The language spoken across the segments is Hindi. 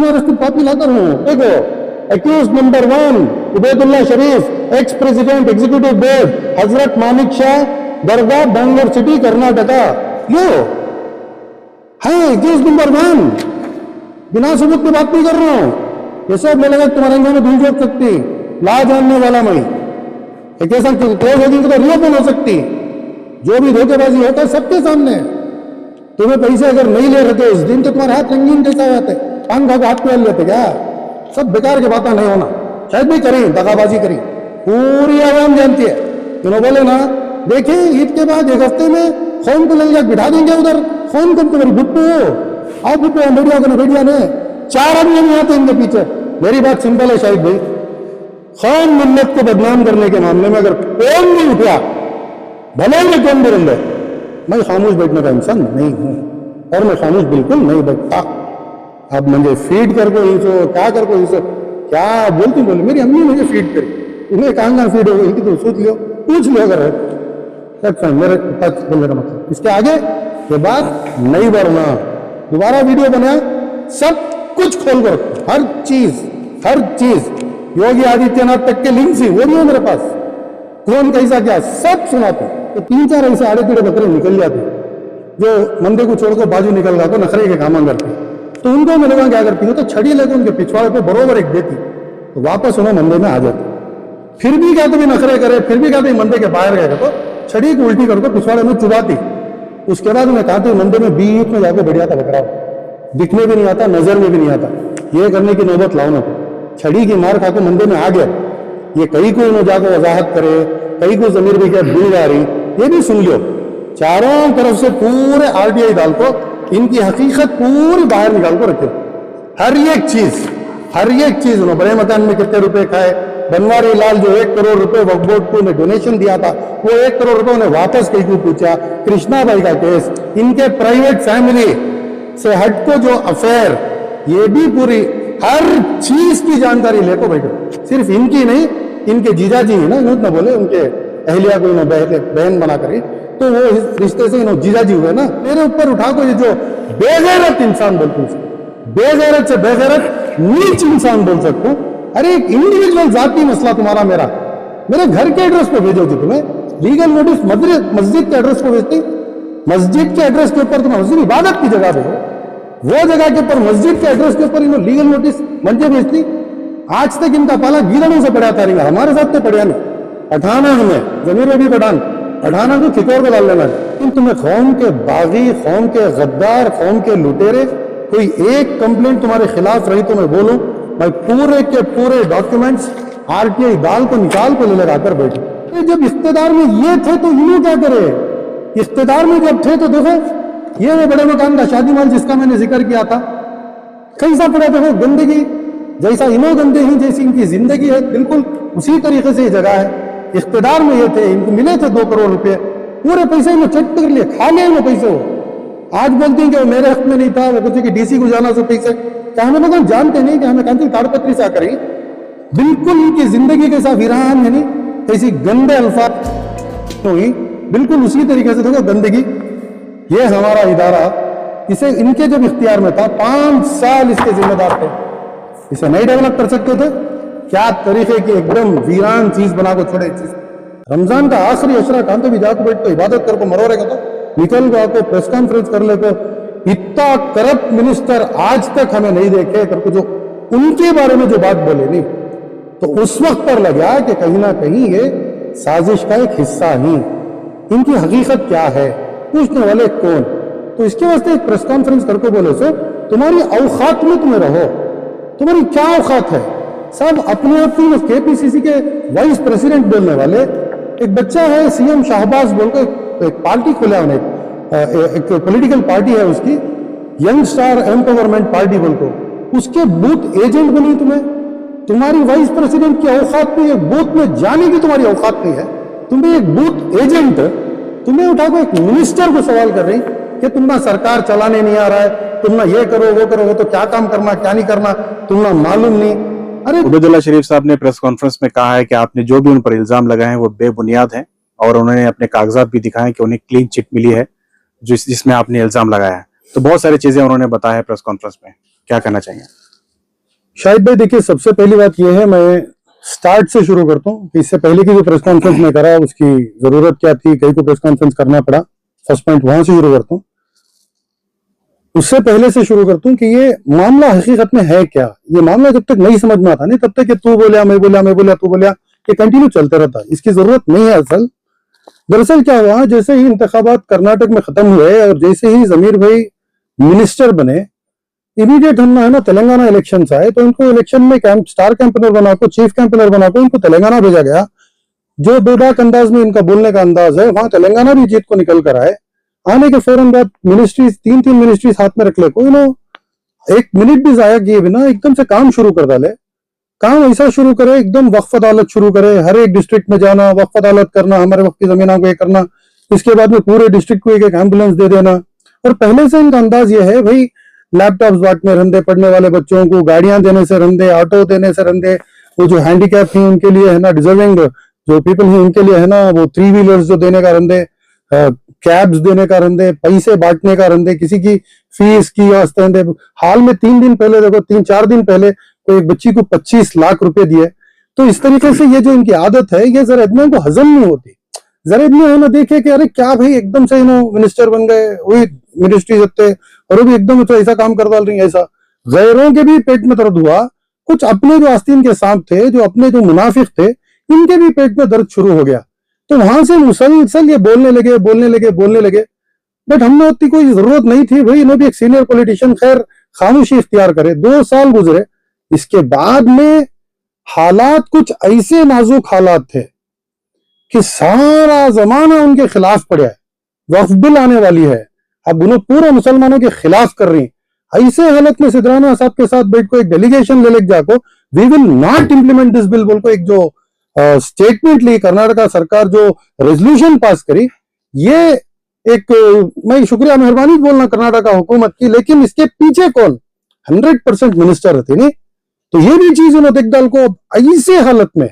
अरेस्ट कॉपी लाकर हूँ, देखो एक्यूज नंबर 1 उबैदुल्ला शरीफ, एक्स प्रेसिडेंट एग्जीक्यूटिव बोर्ड, हजरत मानिक शाह दरगाह, बैंगलोर सिटी, कर्नाटका। लो है एक्यूज नंबर 1, बिना सबूत की बात नहीं कर रहा हूं। ये सब मैं लगा तुम्हारे अंदर में धूल झोंक सकती, ला जानने वाला मैं एक ऐसा क्लोज होगी तो रिओपन हो सकती। जो भी धोखेबाजी होता है सबके सामने। तुम्हें पैसे अगर नहीं ले रहे थे उस दिन तो तुम्हारे हाथ रंगीन कैसा होते, पान खा के हाथ में लेते क्या? सब बेकार की बातें नहीं होना, शायद भी करी दगाबाजी करी, पूरी आवाम जानती है। इन्होंने बोले ना, देखिए ईद के बाद एक हफ्ते में फोन को ले बिठा देंगे उधर, फोन करके मेरी भुट्टू आओ भुट्टू मीडिया को मीडिया ने 4 आदमी नहीं आते इनके पीछे। मेरी बात सिंपल है शाहिद भाई, खान मिल्लत को बदनाम करने के मामले में अगर कौन भी उठा, भले में कौन भी रंगे, मैं खामोश बैठने का इंसान नहीं हूं और मैं खामोश बिल्कुल नहीं बैठता। अब मुझे फीड कर को इसो क्या कर को इसो क्या बोलती बोली, मेरी अम्मी मुझे फीड करी, उन्हें कहाँ फीड हो गई तो सोच लियो, पूछ लो अगर है मेरे तक बोलने का मतलब। इसके आगे ये बात नहीं बढ़ना, दोबारा वीडियो बनाया, सब कुछ खोल कर हर चीज योगी आदित्यनाथ तक के लिंक ही वो नहीं है मेरे पास, कौन कैसा क्या सब सुनाते। तो 3-4 ऐसे आड़े टीड़े बकरे निकल जाते जो मंदिर को छोड़कर बाजू निकल गया तो नखरे के काम करते, तो उनको मैं लोगों क्या करती हूँ, तो छड़ी लेकर उनके पिछवाड़े पे बरोबर एक देती, तो वापस उन्हें मंदिर में आ जाते। फिर भी क्या तो नखरे करे, फिर भी क्या तो मंदिर के बाहर गए तो छड़ी को उल्टी करके पिछवाड़े में चुबाती। उसके बाद उन्हें कहा था मंदिर में बीच में जाकर बढ़िया था बकरा, दिखने भी नहीं आता, नजर में भी नहीं आता, ये करने की नौबत लाओ ना। छड़ी की मार खाकर मंदिर में आ गया, ये कहीं को इन्हों जाकर वजाहत करे, कहीं को जमीर भी क्या दिल जा रही, ये भी सुन लो। चारों तरफ से पूरे आरटीआई डाल को इनकी हकीकत पूरी बाहर निकाल को रखे, हर एक चीज उन्होंने बड़े मकान में कितने रुपए खाए, बनवारी लाल जो 1 करोड़ रुपए वक्फ बोर्ड को ने डोनेशन दिया था, वो 1 करोड़ रुपए उन्हें वापस कहीं को पूछा। कृष्णा भाई का केस, इनके प्राइवेट फैमिली से हट को जो अफेयर, ये भी पूरी हर चीज की जानकारी लेको बैठो। सिर्फ इनकी नहीं, इनके जीजाजी है ना, इन्होंने बोले उनके अहलिया को इन्होंने बहन बना करी, तो वो इस रिश्ते से इन्होंने जीजाजी हुए ना। मेरे ऊपर उठा को ये जो बेगैरत इंसान बोलते हैं, बेगैरत से बेगैरत नीच इंसान बोल सकते हो। अरे एक इंडिविजुअल जाती मसला तुम्हारा मेरे घर के एड्रेस पे भेजोगी, तुम्हें लीगल नोटिस मस्जिद के एड्रेस पे भेजती, मस्जिद के एड्रेस के ऊपर तुम्हें मस्जिद इबादत की जगह पे हो, वो जगह के ऊपर मस्जिद के एड्रेस के ऊपर इन्होंने लीगल नोटिस मंजे भेजती। आज तक इनका पाला गीदड़ों से पड़ा था, हमारे साथ तो पड़ा नहीं। पठाना हमें जमीर में भी पठाना को खितौर को डाल लेना है। तुम्हें कौम के बागी, कौम के गद्दार, कौम के लुटेरे, कोई एक कंप्लेंट तुम्हारे खिलाफ रही तो मैं बोलूं, मैं पूरे के पूरे डॉक्यूमेंट्स आरटीआई दाल को निकाल को ले लगाकर बैठे। जब इख्तेदार में ये थे तो इन्हों क्या करे, इख्तेदार में जब थे तो देखो ये बड़े मकान का शादी माल जिसका मैंने जिक्र किया था, कैसा पड़ा देखो, गंदगी जैसा इन्हों गंदे ही जैसी इनकी जिंदगी है, बिल्कुल उसी तरीके से ये जगह है। इख्तेदार में ये थे, इनको मिले थे 2 करोड़ रुपए, पूरे पैसे इन्होंने चट कर लिए, खा लिए इन्होंने पैसे। आज बोलते हैं कि मेरे हक में नहीं था, वो कहते कि डीसी को जाना से पैसे, क्या हमें लोग जानते नहीं कि हमें कांति ताड़पत्री से आकर बिल्कुल इनकी जिंदगी के साथ वीरान है नहीं, कैसी गंदे अल्फाज हुई, बिल्कुल उसी तरीके से देखो गंदगी। ये हमारा इदारा, इसे इनके जब इख्तियार में था 5 साल इसके जिम्मेदार थे, इसे नहीं डेवलप कर सकते थे क्या तरीके की एकदम वीरान चीज बना को छोड़े चीज। रमजान का आखिरी अशरा कांते भी जाकर बैठ तो इबादत कर को मरो रहेगा, तो निकल को आपको प्रेस कॉन्फ्रेंस कर ले, तो इतना करप्ट मिनिस्टर आज तक हमें नहीं देखे करके जो उनके बारे में जो बात बोले नहीं, तो उस वक्त पर लगा कि कहीं ना कहीं ये साजिश का एक हिस्सा ही, इनकी हकीकत क्या है, पूछने वाले कौन। तो इसके वास्ते एक प्रेस कॉन्फ्रेंस करके बोले सो तुम्हारी औकात में तुम्हें रहो, तुम्हारी क्या औकात है। सब अपने आप ही केपीसीसी के वाइस प्रेसिडेंट बोलने वाले, एक बच्चा है सीएम शाहबाज बोलकर एक पार्टी खोला उन्हें, एक पॉलिटिकल पार्टी है उसकी, यंग स्टार एम्पावरमेंट पार्टी बोलकर, उसके बूथ एजेंट बनी तुम्हें। तुम्हारी वाइस प्रेसिडेंट की औकात नहीं है, बूथ में जाने की तुम्हारी औकात नहीं है, तुम्हें एक बूथ एजेंट, तुम्हें उठाकर एक मिनिस्टर को सवाल कर रही कि तुम ना सरकार चलाने नहीं आ रहा है, तुम ना ये करो वो करो, वो तो क्या काम करना क्या नहीं करना तुम ना मालूम नहीं। अरे उबैदुल्ला शरीफ साहब ने प्रेस कॉन्फ्रेंस में कहा है कि आपने जो भी उन पर इल्जाम लगाए हैं वो बेबुनियाद हैं, और उन्होंने अपने कागजात भी दिखाए कि उन्हें क्लीन चिट मिली है जिसमें आपने इल्जाम लगाया है। तो बहुत सारी चीजें उन्होंने बताया है प्रेस कॉन्फ्रेंस में, क्या कहना चाहिए? शाहिद भाई देखिए, सबसे पहली बात यह है, मैं स्टार्ट से शुरू करता हूँ कि इससे पहले की जो प्रेस कॉन्फ्रेंस में करा उसकी जरूरत क्या थी, कहीं को प्रेस कॉन्फ्रेंस करना पड़ा। फर्स्ट पॉइंट वहां से शुरू करता हूँ। उससे पहले से शुरू करता हूँ कि ये मामला हकीकत में है क्या। ये मामला जब तक नहीं समझ में आता नहीं, तब तक ये तू बोलिया मैं बोलिया मैं बोलिया तू बोलिया, ये कंटिन्यू चलते रहता। इसकी जरूरत नहीं है। दरअसल क्या हुआ, जैसे ही इंतखाबात कर्नाटक में खत्म हुए और जैसे ही जमीर भाई मिनिस्टर बने, इमीडिएट हम है ना तेलंगाना इलेक्शन आए, तो इनको इलेक्शन में स्टार कैंपेनर बनाकर, चीफ कैंपेनर बनाकर इनको तेलंगाना भेजा गया। जो बेबाक अंदाज में इनका बोलने का अंदाज है, वहां तेलंगाना भी जीत को निकल कर आए। आने के फौरन बाद मिनिस्ट्रीज, तीन मिनिस्ट्रीज हाथ में रख ले, कोई नो एक मिनट भी जाया किए बिना एकदम से काम शुरू कर डाले। काम ऐसा शुरू करे, एकदम वक्फ अदालत शुरू करे, हर एक डिस्ट्रिक्ट में जाना, वक्फ अदालत करना, हमारे वक्त की जमीनों को ये करना, इसके बाद में पूरे डिस्ट्रिक्ट को एक एक एम्बुलेंस दे देना। और पहले से इनका अंदाज ये है भाई, लैपटॉप्स बांटने रंदे, पढ़ने वाले बच्चों को गाड़ियां देने से रंदे, ऑटो देने से रंदे, वो जो हैंडीकैप थी उनके लिए है ना, डिजर्विंग जो पीपल हैं उनके लिए है ना, वो 3 व्हीलर्स जो देने का रंदे, कैब्स देने का रंदे, पैसे बांटने का रंदे, किसी की फीस की वास्ते रंदे। हाल में 3 दिन पहले देखो, 3-4 दिन पहले कोई एक बच्ची को 25 लाख रुपए दिए। तो इस तरीके से ये जो इनकी आदत है, ये जरा इतना को हजम नहीं होती। जरा इतना है ना देखे कि अरे क्या भाई, एकदम से मिनिस्टर बन गए, वही मिनिस्ट्री सकते और वो भी एकदम तो ऐसा काम कर डाल रही है। ऐसा गैरों के भी पेट में दर्द हुआ, कुछ अपने जो आस्तीन के सांप थे, जो अपने जो मुनाफिक थे, इनके भी पेट में दर्द शुरू हो गया। तो वहां से मुसलसल ये बोलने लगे। बट हमने उतनी कोई जरूरत नहीं थी भाई, इन्होंने भी एक सीनियर पॉलिटिशियन खैर खामोशी इख्तियार करे। 2 साल गुजरे, इसके बाद में हालात कुछ ऐसे नाजुक हालात थे कि सारा जमाना उनके खिलाफ पड़ा है। वक्फ बिल आने वाली है, अब उन्हें पूरे मुसलमानों के खिलाफ कर रही। ऐसे हालत में सिद्धरामैया साहब के साथ बैठ को एक डेलीगेशन ले जाको, we will not implement this bill बोल को एक जो स्टेटमेंट ली कर्नाटका सरकार, जो रेजोल्यूशन पास करी, ये एक मैं शुक्रिया मेहरबानी बोलना कर्नाटका हुकूमत की। लेकिन इसके पीछे कौन 100% मिनिस्टर थे नहीं। तो ये भी चीज उन्होंने देख डाल को ऐसे हालत में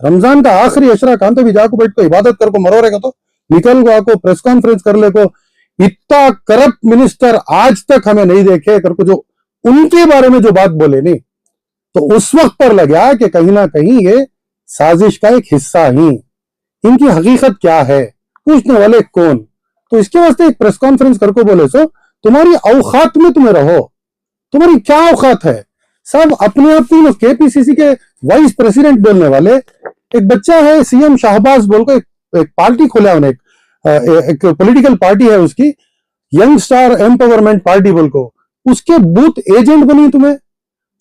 रमजान का आखिरी अशरा कान तो भी जाको बैठ को इबादत कर को मरोरेगा, तो निकल को आको प्रेस कॉन्फ्रेंस कर ले को। इतना करप्ट मिनिस्टर आज तक हमें नहीं देखे कर को, जो उनके बारे में जो बात बोले नहीं। तो उस वक्त पर लगा कि कहीं ना कहीं ये साजिश का एक हिस्सा ही। इनकी हकीकत क्या है, पूछने वाले कौन। तो इसके वास्ते एक प्रेस कॉन्फ्रेंस करके बोले, सो तुम्हारी औकात में तुम्हें रहो, तुम्हारी क्या औकात है। सब अपने आप को केपीसीसी के वाइस प्रेसिडेंट बोलने वाले। एक बच्चा है सीएम शाहबाज बोल को, एक पार्टी खोला उन्हें, एक पॉलिटिकल पार्टी है उसकी, यंग स्टार एम्पावरमेंट पार्टी बोल को, उसके बूथ एजेंट बनी तुम्हें।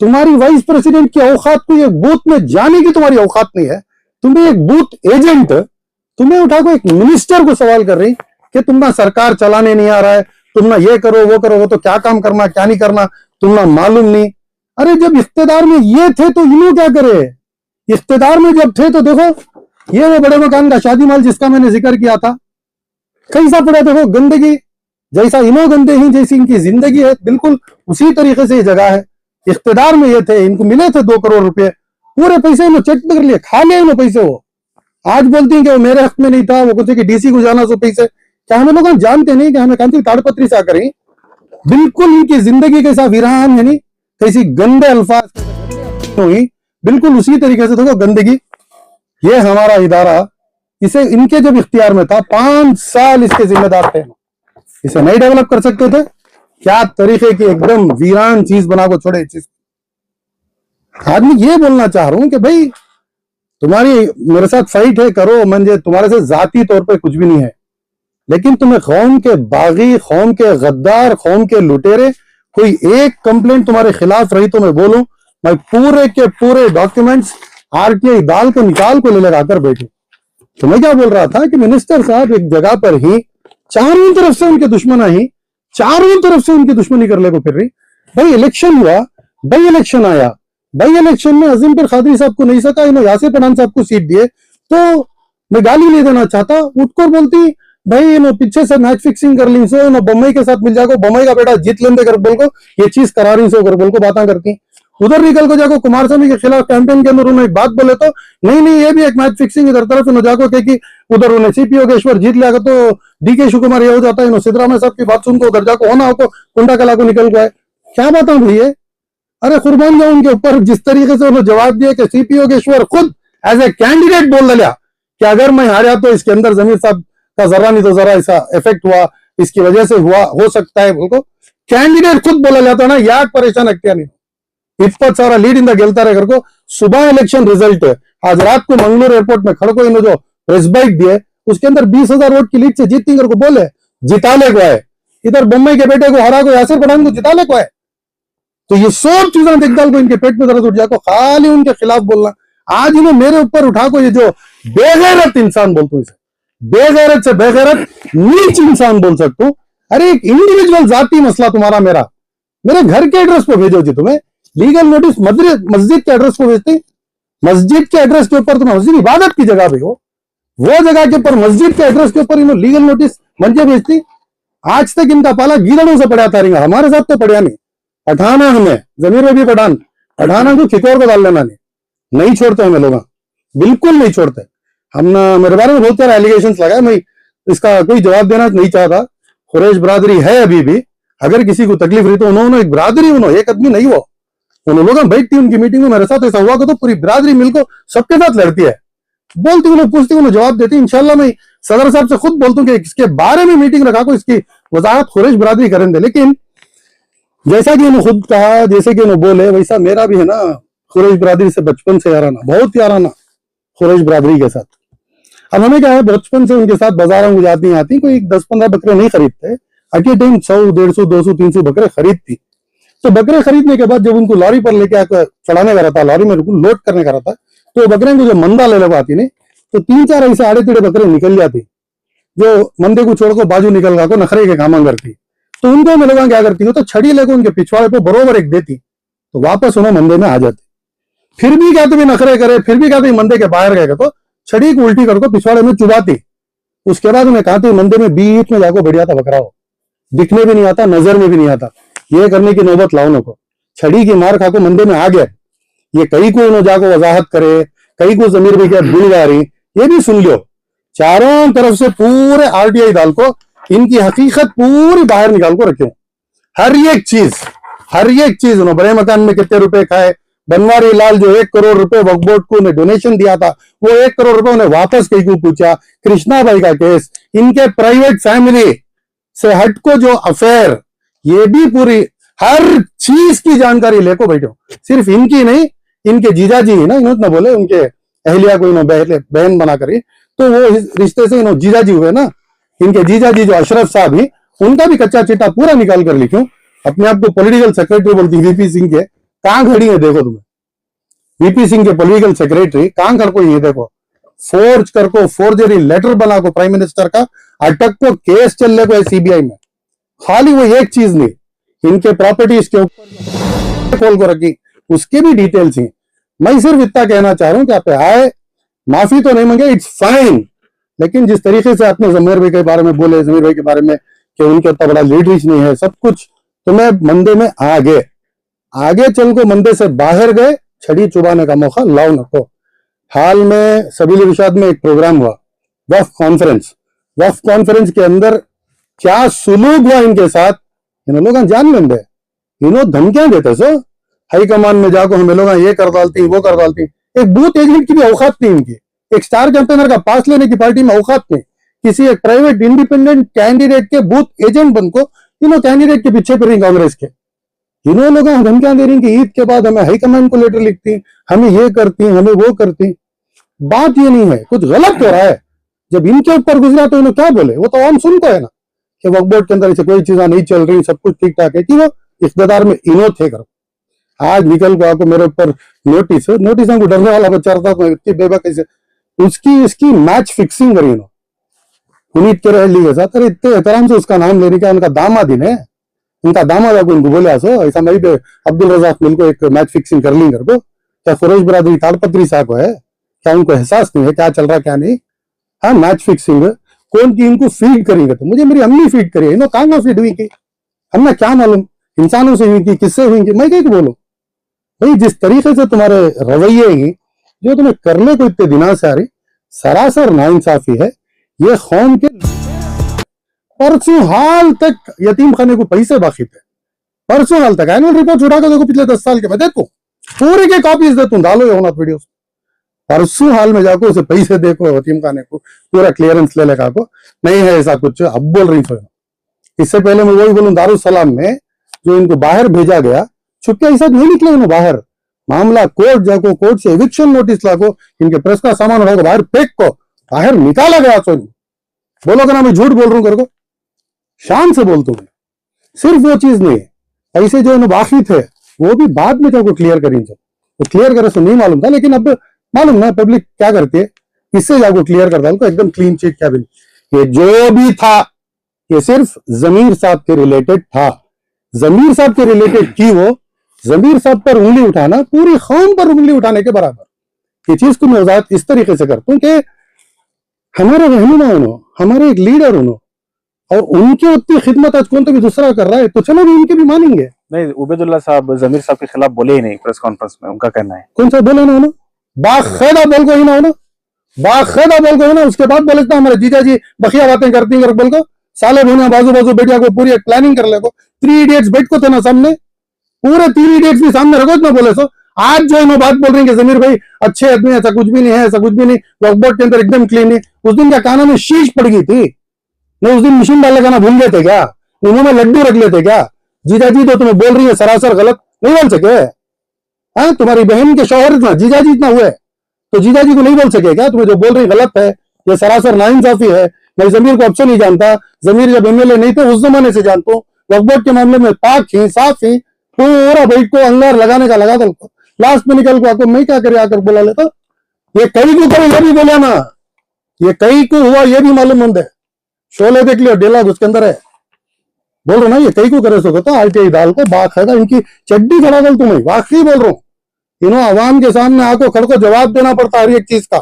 तुम्हारी वाइस प्रेसिडेंट की औकात को एक बूथ में जाने की तुम्हारी औकात नहीं है। तुम्हें एक बूथ एजेंट, तुम्हें उठा को एक मिनिस्टर को सवाल कर रही कि तुम ना सरकार चलाने नहीं आ रहा है, तुम ना ये करो वो करो, वो तो क्या काम करना क्या नहीं करना तुम ना मालूम नहीं। अरे जब इख्तियार में ये थे तो इन्हों क्या करे। इख्तियार में जब थे तो देखो, ये वो बड़े मकान का शादी माल जिसका मैंने जिक्र किया था, कैसा पड़ा देखो, गंदगी। जैसा इन्हों गंदे ही जैसी इनकी जिंदगी है, बिल्कुल उसी तरीके से ये जगह है। इख्तियार में ये थे, इनको मिले थे 2 करोड़ रुपए, पूरे पैसे इन्होंने चेक कर लिए, खा लिए इन्होंने पैसे। वो आज बोलती हैं कि वो मेरे हक में नहीं था, वो कुछ कि डीसी को जाना सो पैसे। क्या हम लोग जानते नहीं कि हमें कांति ताड़पत्री से आकर बिल्कुल इनकी जिंदगी कैसा वीरान है नहीं, कैसी गंदे अल्फाज हुई, बिल्कुल उसी तरीके से देखो गंदगी। ये हमारा इदारा, इसे इनके जब इख्तियार में था 5 साल इसके जिम्मेदार थे, इसे नहीं डेवलप कर सकते थे। क्या तरीके की एकदम वीरान चीज बना को छोड़े चीज। आज मैं ये बोलना चाह रहा हूं कि भाई तुम्हारी मेरे साथ फाइट है, करो, मुझे तुम्हारे से जाती तौर पे कुछ भी नहीं है, लेकिन तुम्हें कौम के बागी, कौम के गद्दार, कौम के लुटेरे, कोई एक कंप्लेंट तुम्हारे खिलाफ रही तो मैं बोलूं, मैं पूरे के पूरे डॉक्यूमेंट्स आरटीआई दाल को निकाल को ले लगा कर बैठू। तो मैं क्या बोल रहा था कि मिनिस्टर साहब एक जगह पर ही चारों तरफ से उनके दुश्मन ही, चारों तरफ से उनकी दुश्मनी कर ले को फिर रही। भाई इलेक्शन हुआ, भाई इलेक्शन आया, भाई इलेक्शन में अजीम पर खादरी साहब को नहीं सका, इन्होंने यासिर पठान साहब को सीट दिए। तो मैं गाली नहीं देना चाहता, उठकर बोलती भाई इन्होंने पीछे से मैच फिक्सिंग कर ली सो, इन्होंने बम्बई के साथ मिल जाको, बम्बई का बेटा जीत लेंदे कर बोल को, ये चीज करा रही सो कर बोल को बातें करती। उधर निकल को जाको कुमार स्वामी के खिलाफ कैंपेन के अंदर उन्होंने एक बात बोले तो नहीं ये भी एक मैच फिक्सिंग, इधर तरफ इन्होंने जाको कि उधर उन्हें सीपी योगेश्वर जीत लिया तो डीके शिवकुमार ये हो जाता है, इन्होंने सिद्धरामैया साहब की बात सुनकर उधर जाको होना हो कुंडा कला को निकल गए। क्या बात है भैया, अरे कुर्बान जाओ उनके ऊपर। जिस तरीके से उन्होंने जवाब दिया कि सीपी योगेश्वर खुद एज ए कैंडिडेट बोल दिया कि अगर मैं हारा तो इसके अंदर जमीर साहब का जरा नहीं तो जरा ऐसा इफेक्ट हुआ, इसकी वजह से हुआ हो सकता है बोल, कैंडिडेट खुद बोला जाता ना याद परेशान अक्तिया नहीं इतपत सारा लीड इंदा गेलता रहे को। सुबह इलेक्शन रिजल्ट है, आज रात को मंगलूर एयरपोर्ट में खड़को इन्होंने जो प्रेस बाइट दिए उसके अंदर 20,000 वोट की लीड से जीतती को बोले जिताले को है। इधर बम्बई के बेटे को हरा को यासिर पठान को जिताले को है। तो ये सब चीजें देखदाल को इनके पेट में दर्द उठ जाए को खाली उनके खिलाफ बोलना। आज इन्होंने मेरे ऊपर उठा को ये जो बेगैरत इंसान बोलते हैं, बेगैरत से बेगैरत नीच इंसान बोल सकता हूं। अरे एक इंडिविजुअल जाती मसला तुम्हारा मेरे घर के एड्रेस पे भेजो जी, तुम्हें लीगल नोटिस मस्जिद के एड्रेस को भेजती, मस्जिद के एड्रेस के ऊपर तुम्हें मस्जिद इबादत की जगह भी हो, वो जगह के ऊपर मस्जिद के एड्रेस के ऊपर इन्होंने लीगल नोटिस मंजे भेजती। आज तक इनका पाला गीदड़ों से पड़ा था, हमारे साथ तो पड़ा नहीं। पठाना हमें जमीर में भी पठाना को खितौर को डाल लेना नहीं छोड़ते हमें लोग, बिल्कुल नहीं छोड़ते। हम मेरे बारे में बहुत सारे एलिगेशन लगाए, मैं इसका कोई जवाब देना नहीं चाहता। कुरैश बरादरी है अभी भी, अगर किसी को तकलीफ रही तो उन्होंने एक बरादरी, उन्होंने एक आदमी नहीं वो, उन्होंने लोग बैठती उनकी मीटिंग में मेरे साथ ऐसा हुआ तो पूरी बरादरी मिलकर सबके साथ लड़ती है, बोलती उन्हें पूछती उन्हें जवाब देती। इंशाल्लाह मैं सदर साहब से खुद बोलता हूँ कि इसके बारे में मीटिंग रखा को इसकी वजाहत कुरैश बरादरी करेंगे। लेकिन जैसा कि उन्होंने खुद कहा, जैसे कि उन्होंने बोले, वैसा मेरा भी है ना कुरैश बरादरी से बचपन से याराना, बहुत याराना कुरैश बरादरी के साथ। अब हमें क्या है, बचपन से उनके साथ बाजारों में जाती आती, कोई 10-15 बकरे नहीं खरीदते, अके टाइम 100, 150, 200, 300 बकरे खरीदती। तो बकरे खरीदने के बाद जब उनको लॉरी पर लेके आकर चढ़ाने का रहता, लॉरी में लोड करने का रहता, तो बकरे को जब मंदा ले लगा आती नहीं तो 3-4 ऐसे आड़े टेढ़े बकरे निकल जाती, जो मंदे को छोड़कर बाजू निकल गा को नखरे के काम करती। तो उनको मैं लोग क्या करती हूँ, तो छड़ी लेकर उनके पिछवाड़े पे बरोबर एक देती, तो वापस उन्हें मंदे में आ जाती। फिर भी क्या भी नखरे करे, फिर भी क्या मंदे के बाहर गए तो छड़ी को उल्टी करके पिछवाड़े में चुबाती। उसके बाद उन्हें कहा मंदे में बीच में जाकर बढ़िया था बकरा हो, दिखने भी नहीं आता, नजर में भी नहीं आता। ये करने की नौबत लाओ नको, छड़ी की मार खाको मंदे में आ गया। ये कई को उन्होंने जाको वजाहत करे, कई को जमीर भी क्या गुलगारी, ये भी सुन लो। चारों तरफ से पूरे आरटीआई डाल को इनकी हकीकत पूरी बाहर निकाल को रखे, हर एक चीज उन्होंने बड़े मकान में कितने रुपए खाए, बनवारी लाल जो 1 करोड़ रुपए वक्फ बोर्ड को उन्हें डोनेशन दिया था, वो 1 करोड़ रुपए उन्हें वापस कहीं को पूछा। कृष्णा भाई का केस, इनके प्राइवेट फैमिली से हट को जो अफेयर, ये भी पूरी हर चीज की जानकारी लेको बैठो। सिर्फ इनकी नहीं, इनके जीजाजी है ना, इन्होंने बोले उनके अहलिया को इन्होंने बहन बना करी, तो वो रिश्ते से इन्होंने जीजाजी हुए ना। इनके जीजाजी जो अशरफ साहब ही, उनका भी कच्चा चिट्टा पूरा निकाल कर लिखूं। अपने आप को पॉलिटिकल सेक्रेटरी बोलती वीपी सिंह के, कहां खड़ी है देखो तुम्हें, वीपी सिंह के पॉलिटिकल सेक्रेटरी कहां खड़ को, ये देखो फोर्ज कर को, फोर्जरी लेटर बना को प्राइम मिनिस्टर का, अटक को केस चलने को है सीबीआई में। खाली वो एक चीज नहीं, इनके प्रॉपर्टीज के ऊपर खोल को रखी, उसके भी डिटेल्स हैं। मैं सिर्फ इतना कहना चाह रहा हूं कि आप आए, माफी तो नहीं मांगे, इट्स फाइन, लेकिन जिस तरीके से आपने जमीर भाई के बारे में बोले, जमीर भाई के बारे में कि उनके इतना बड़ा लीडरिश नहीं है, सब कुछ, तो मैं मंदे में आ गए, आगे चल को मंदे से बाहर गए, छड़ी चुबाने का मौका लाओ नको। हाल में सबील इरशाद में एक प्रोग्राम हुआ, वक्फ कॉन्फ्रेंस के अंदर क्या सुलूक हुआ इनके साथ, इन लोग जान लेंगे। इन्हों धमकियां देते सो, हाईकमान में जाकर हमें लोग ये कर डालती, वो कर डालती। एक बूथ एजेंट की भी औकात नहीं इनकी, एक स्टार कैंपेनर का पास लेने की पार्टी में औकात नहीं, किसी एक प्राइवेट इंडिपेंडेंट कैंडिडेट के बूथ एजेंट बनकर इन्हों कैंडिडेट के पीछे फिर कांग्रेस के। इन्होंने लोग धमकियां दे रही कि ईद के बाद हमें हाईकमान को लेटर लिखती, हमें ये करती, हमें वो करती। बात ये नहीं है, कुछ गलत हो रहा है। जब इनके ऊपर गुजरा तो इन्होंने क्या बोले, वो तो आम सुनते है ना कि वक्फ बोर्ड के अंदर ऐसे कोई चीजें नहीं चल रही, सब कुछ ठीक ठाक है, कि वो इख्तियार में इनो थे करो। आज निकल को आपको मेरे ऊपर नोटिस को डरने वाला बच्चा रहता तो इतनी बेबक कैसे, उसकी इसकी मैच फिक्सिंग करी इन्होंने पुनीत के रहली के साथ। अरे इतने एहतराम से उसका नाम लेने का, उनका दामाद है, उनका दामाद आपको उनको बोले सो ऐसा नहीं पे अब्दुल रजाक मिलको एक मैच फिक्सिंग कर ली कर को। क्या कुरैश बरादरी ताड़पत्री साहब है, क्या उनको एहसास नहीं है क्या चल रहा क्या नहीं। हाँ मैच फिक्सिंग कौन की इनको फीड करेंगे, तो मुझे मेरी अम्मी फीड करी, इन्हों कहाँ फीड हुई की, हमने क्या मालूम, इंसानों से हुई की, किससे हुई की, मैं क्या बोलूं भाई। जिस तरीके से तुम्हारे रवैये ही जो तुम्हें करने को इतने दिनों से आ रही, सरासर नाइंसाफी है। ये कौम के परसों हाल तक यतीम खाने को पैसे बाकी थे, परसों हाल तक एनुअल रिपोर्ट उठा कर देखो पिछले 10 साल के, मैं देखो पूरे के कॉपीज देता हूँ, डालो ये वीडियो। परसों हाल में जाको उसे पैसे देखो यतीम खाने को, पूरा क्लियरेंस ले लेगा को नहीं है ऐसा कुछ। अब बोल रही थी, इससे पहले मैं वही बोलूं, दारुसलाम में जो इनको बाहर भेजा गया, छुपके ऐसा नहीं निकले इन्होंने बाहर, मामला कोर्ट जाको, कोर्ट से एविक्शन नोटिस लाको, इनके प्रेस का सामान उठाकर बाहर फेंक को बाहर निकाला गया। तो बोलोगे ना मैं झूठ बोल रहा हूं, करको शान से बोलता हूं। सिर्फ वो चीज नहीं, ऐसे जो बाकी थे वो भी बाद में जाको क्लियर करेंगे, तो क्लियर करे तो नहीं मालूम था, लेकिन अब मालूम ना पब्लिक क्या करती है, इससे जाको क्लियर कर डालो एकदम क्लीन चिट कैबिन। ये जो भी था ये सिर्फ जमीर साहब के रिलेटेड था, जमीर साहब के रिलेटेड की वो जमीर साहब पर उंगली उठाना पूरी कौम पर उंगली उठाने के बराबर। ये चीज को मैं वजाहत इस तरीके से करता हूं कि हमारे रहनुमा उन्हों, हमारे एक लीडर उन्हों, और उनके उतनी खिदमत आज कौन तो भी दूसरा कर रहा है, तो चलो भी उनके भी मानेंगे। नहीं, उबैदुल्ला साहब जमीर साहब के खिलाफ बोले ही नहीं प्रेस कॉन्फ्रेंस में, उनका कहना है। कौन सा बोले ना उन्होंने, बाकायदा बोल को ही ना उन्होंने, बाकायदा बोल को ही ना, उसके बाद बोले हमारे जीजा जी बखिया बातें करती हैं बोल को, साले भूना बाजू बाजू बैठिया को पूरी एक प्लानिंग कर ले को, 3 इडियट्स बैठ को थे ना सामने, पूरे 3 इडियट्स भी सामने रखो ना बोले। सो आज जो इन्होंने बात बोल रही है जमीर भाई अच्छे आदमी, ऐसा कुछ भी नहीं है, ऐसा कुछ भी नहीं, वक्फ बोर्ड के अंदर एकदम क्लीन है। उस दिन क्या कानों में शीश पड़ गई थी ना, उस दिन मशीन डालने का ना भूल गए थे क्या, मुंह में लड्डू रख लेते क्या? जीजा जी तो तुम्हें बोल रही है सरासर गलत, नहीं बोल सके? हाँ, तुम्हारी बहन के शौहर इतना जीजा जी इतना हुए तो जीजा जी को नहीं बोल सके क्या तुम्हें जो बोल रही गलत है, ये सरासर नाइंसाफी है। मैं जमीर को अब से नहीं जानता, जमीर जब एमएलए नहीं थे उस जमाने से जानता हूँ, वक्फ बोर्ड के मामले में पाक ही साफ ही, पूरा बैठ को अंगार लगाने का लगा दल को, लास्ट में निकल को आकर मैं क्या करे आकर बोला लेता, ये कई को करे ये भी बोला ना, ये कई को हुआ ये भी मालूम है, शोले देख लियो डेला उसके अंदर है, बोल रहा ना ये कई को करे सो कहता आरटीआई दाल को बाकायदा इनकी चड्डी खड़ा दल तुम्हें, वाकई बोल रहा हूँ। इन्हों आवाम के सामने आको खड़ को जवाब देना पड़ता हर एक चीज का।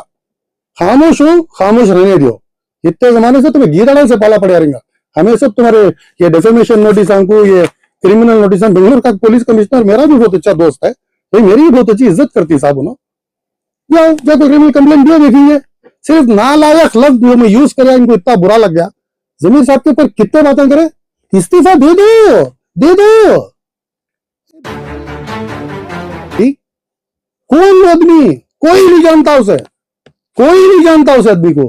खामोश हो, खामोश रहने दो, इतने जमाने से तुम्हें गीदड़ा से पाला पड़ा रहेगा। हमें सब तुम्हारे ये डिफेमेशन नोटिस को, ये क्रिमिनल नोटिस, बेंगलोर का पुलिस कमिश्नर मेरा भी बहुत अच्छा दोस्त है, तो मेरी भी बहुत अच्छी इज्जत करती साहब उन्होंने, जाओ जाको क्रिमिनल कंप्लेंट दिया देखेंगे। सिर्फ नालायक लफ्ज जो मैं यूज कर इनको इतना बुरा लग गया। जमीर साहब के ऊपर कितने बातें करे, इस्तीफा दे दो, दे दो। कौन आदमी, कोई नहीं जानता उसे, कोई नहीं जानता उस आदमी को।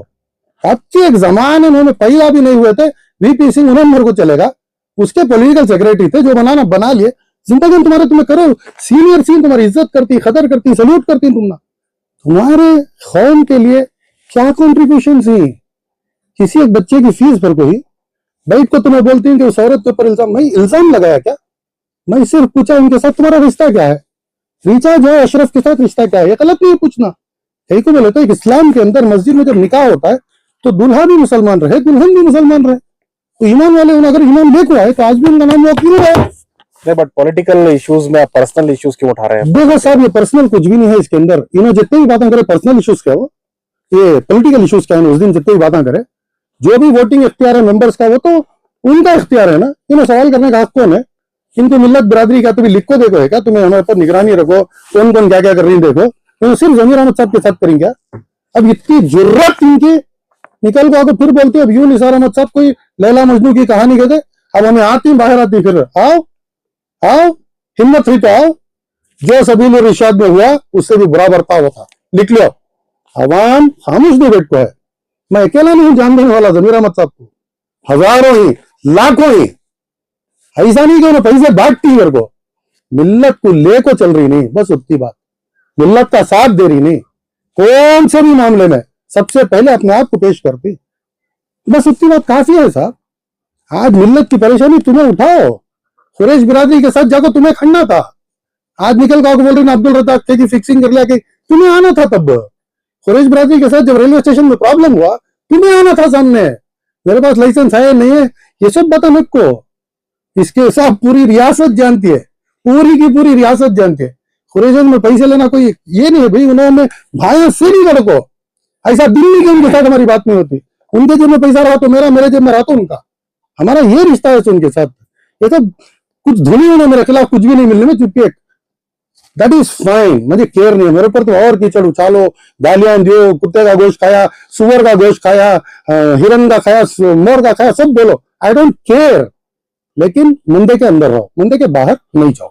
अब के एक जमाने में पैदा भी नहीं हुए थे, वीपी सिंह उन्होंने मेरे को चलेगा, उसके पॉलिटिकल सेक्रेटरी थे, जो बनाना बना लिए। जिंदगी में तुम्हें करो, सीनियर सीन तुम्हारी इज्जत करती, कदर करती, सल्यूट करती, तुम्हारे कौम के लिए क्या कॉन्ट्रीब्यूशन थी। किसी एक बच्चे की फीस पर कोई बैठ को तुम्हें बोलती है कि उस औरत के ऊपर इल्जाम, मैं इल्जाम लगाया क्या? मैं सिर्फ पूछा उनके साथ तुम्हारा रिश्ता क्या है, रिचार्ज है अशरफ के साथ रिश्ता क्या है, ये गलत नहीं पूछना। यही को बोले तो इस्लाम के अंदर मस्जिद में जब निकाह होता है तो दूल्हा भी मुसलमान रहे, दुल्हन भी मुसलमान रहे, तो ईमान वाले अगर ईमान देखो आए तो आज भी उनका नाम वकील है। नहीं, बट पॉलिटिकल इश्यूज में आप पर्सनल इश्यूज क्यों उठा रहे हैं? देखो साहब, ये पर्सनल कुछ भी नहीं है इसके अंदर। इन्होंने जितनी भी बातें करे पर्सनल इश्यूज क्या, वो ये पॉलिटिकल इश्यूज क्या है, उस दिन जितनी भी बातें करे, जो भी वोटिंग इख्तियार है मेंबर्स का वो तो उनका इख्तियार है ना, इन्हें सवाल करने का हक कौन है? इनको मिल्लत बिरादरी का तुम्हें लिख को देखो है क्या, तुम्हें हमारे पर निगरानी रखो, कौन कौन क्या क्या कर रही है देखो, तो सिर्फ जमीर अहमद साहब के साथ करेंगे। अब इतनी जुर्रत इनकी, निकल को आकर फिर बोलते अब यूं निसार अहमद साहब कोई लैला मजनू की कहानी कहते, अब हमें आती बाहर आती, फिर आओ आओ, हिम्मत हुई तो आओ। जो सबील इरशाद में हुआ उससे भी बुरा बर्ताव होता, लिख लो। अवाम खामोश नहीं बैठ को है, मैं अकेला नहीं जान देने वाला जमीर अहमद साहब को, हजारों ही लाखों ही, ऐसा नहीं कि पैसे बांटती मेरे को, मिल्लत को ले को चल रही नहीं, बस उतनी बात, मिल्लत का साथ दे रही नहीं, कौन से भी मामले में सबसे पहले अपने आप को पेश करती, बस उतनी बात काफी है साहब। आज मिल्लत की परेशानी तुम्हें उठाओ, कुरैश बिरादरी के साथ जाकर तुम्हें खड़ना था। आज निकल का बोल रही ना अब्दुल रज़ाक की फिक्सिंग कर लिया कि तुम्हें आना था, तब कुरैश बिरादरी के साथ जब रेलवे स्टेशन में प्रॉब्लम हुआ तुम्हें आना था सामने, मेरे पास लाइसेंस है नहीं है, ये सब बता मेरे को। इसके साथ पूरी रियासत जानती है, पूरी की पूरी रियासत जानती है। कुरैश में पैसे लेना कोई ये नहीं है भाई, उन्होंने भाई से नहीं लड़को, ऐसा दिल्ली के उनके साथ हमारी बात नहीं होती। उनके जेब में पैसा रहा तो मेरा, मेरे जेब में रहा तो उनका, हमारा ये रिश्ता है उनके साथ। ये तो कुछ धुनी उन्हें मेरे खिलाफ कुछ भी नहीं मिलने में चुपके, दैट इज फाइन, मुझे केयर नहीं है। मेरे ऊपर तो और कीचड़ उछालो, गालियां दियो, कुत्ते का गोश्त खाया, सुअर का गोश्त खाया, हिरन का खाया, मोर का खाया, सब बोलो, आई डोंट केयर। लेकिन मुंदे के अंदर रहो, मुंदे के बाहर नहीं जाओ।